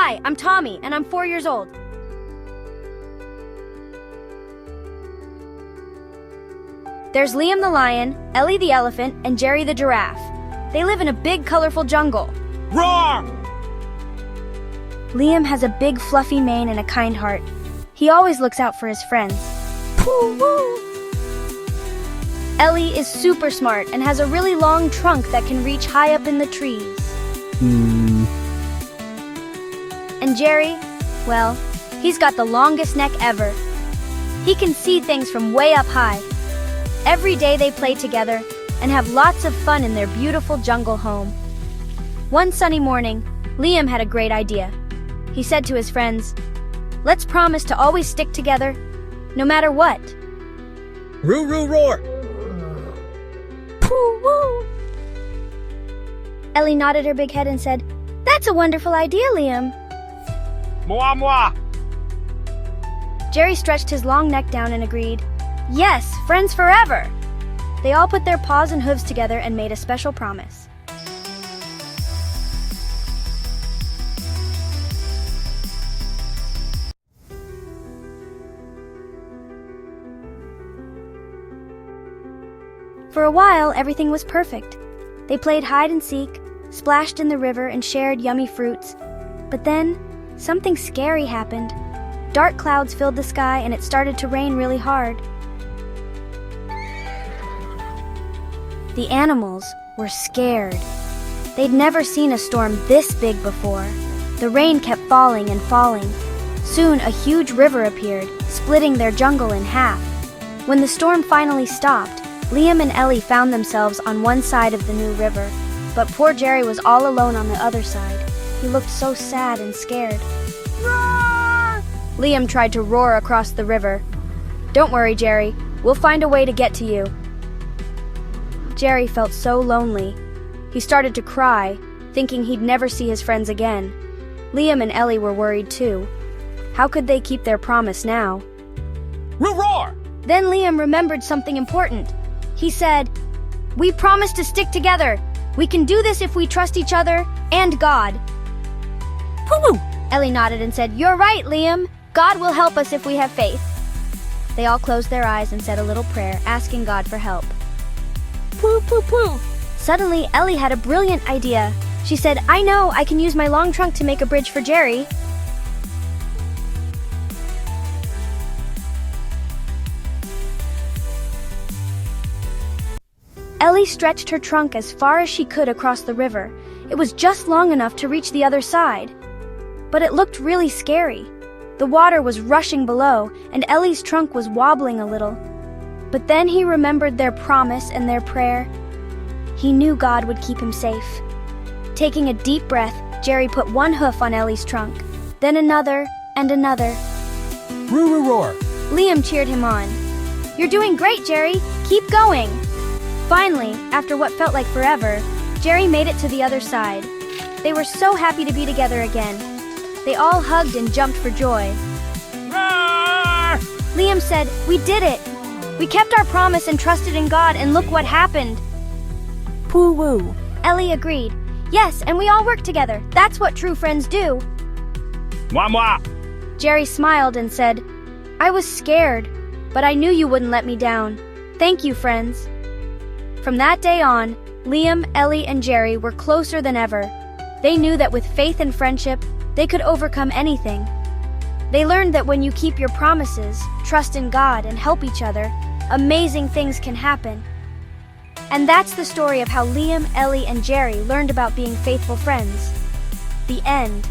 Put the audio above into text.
Hi, I'm Tommy, and I'm 4 years old. There's Liam the lion, Ellie the elephant, and Jerry the giraffe. They live in a big, colorful jungle. Roar! Liam has a big, fluffy mane and a kind heart. He always looks out for his friends. Pooh-woo! Ellie is super smart and has a really long trunk that can reach high up in the trees. And Jerry, well, he's got the longest neck ever. He can see things from way up high. Every day they play together and have lots of fun in their beautiful jungle home. One sunny morning, Liam had a great idea. He said to his friends, "Let's promise to always stick together, no matter what." Roar! Pooh-woo! Ellie nodded her big head and said, "That's a wonderful idea, Liam." Moi! Jerry stretched his long neck down and agreed, "Yes, friends forever!" They all put their paws and hooves together and made a special promise. For a while, everything was perfect. They played hide and seek, splashed in the river, and shared yummy fruits. But then, something scary happened. Dark clouds filled the sky and it started to rain really hard. The animals were scared. They'd never seen a storm this big before. The rain kept falling and falling. Soon a huge river appeared, splitting their jungle in half. When the storm finally stopped, Liam and Ellie found themselves on one side of the new river, but poor Jerry was all alone on the other side. He looked so sad and scared. Roar! Liam tried to roar across the river. "Don't worry, Jerry. We'll find a way to get to you." Jerry felt so lonely. He started to cry, thinking he'd never see his friends again. Liam and Ellie were worried too. How could they keep their promise now? Roar! Then Liam remembered something important. He said, "We promise to stick together. We can do this if we trust each other and God." Woo-woo! Ellie nodded and said, "You're right, Liam. God will help us if we have faith." They all closed their eyes and said a little prayer, asking God for help. Poo! Suddenly, Ellie had a brilliant idea. She said, "I know, I can use my long trunk to make a bridge for Jerry." Ellie stretched her trunk as far as she could across the river. It was just long enough to reach the other side. But it looked really scary. The water was rushing below, and Ellie's trunk was wobbling a little. But then he remembered their promise and their prayer. He knew God would keep him safe. Taking a deep breath, Jerry put one hoof on Ellie's trunk, then another and another. Roar! Liam cheered him on. "You're doing great, Jerry. Keep going." Finally, after what felt like forever, Jerry made it to the other side. They were so happy to be together again. They all hugged and jumped for joy. Roar! Liam said, "We did it! We kept our promise and trusted in God, and look what happened." Pooh-woo. Ellie agreed. "Yes, and we all work together. That's what true friends do." Moi! Jerry smiled and said, "I was scared, but I knew you wouldn't let me down. Thank you, friends." From that day on, Liam, Ellie, and Jerry were closer than ever. They knew that with faith and friendship, they could overcome anything. They learned that when you keep your promises, trust in God, and help each other, amazing things can happen. And that's the story of how Liam, Ellie, and Jerry learned about being faithful friends. The end.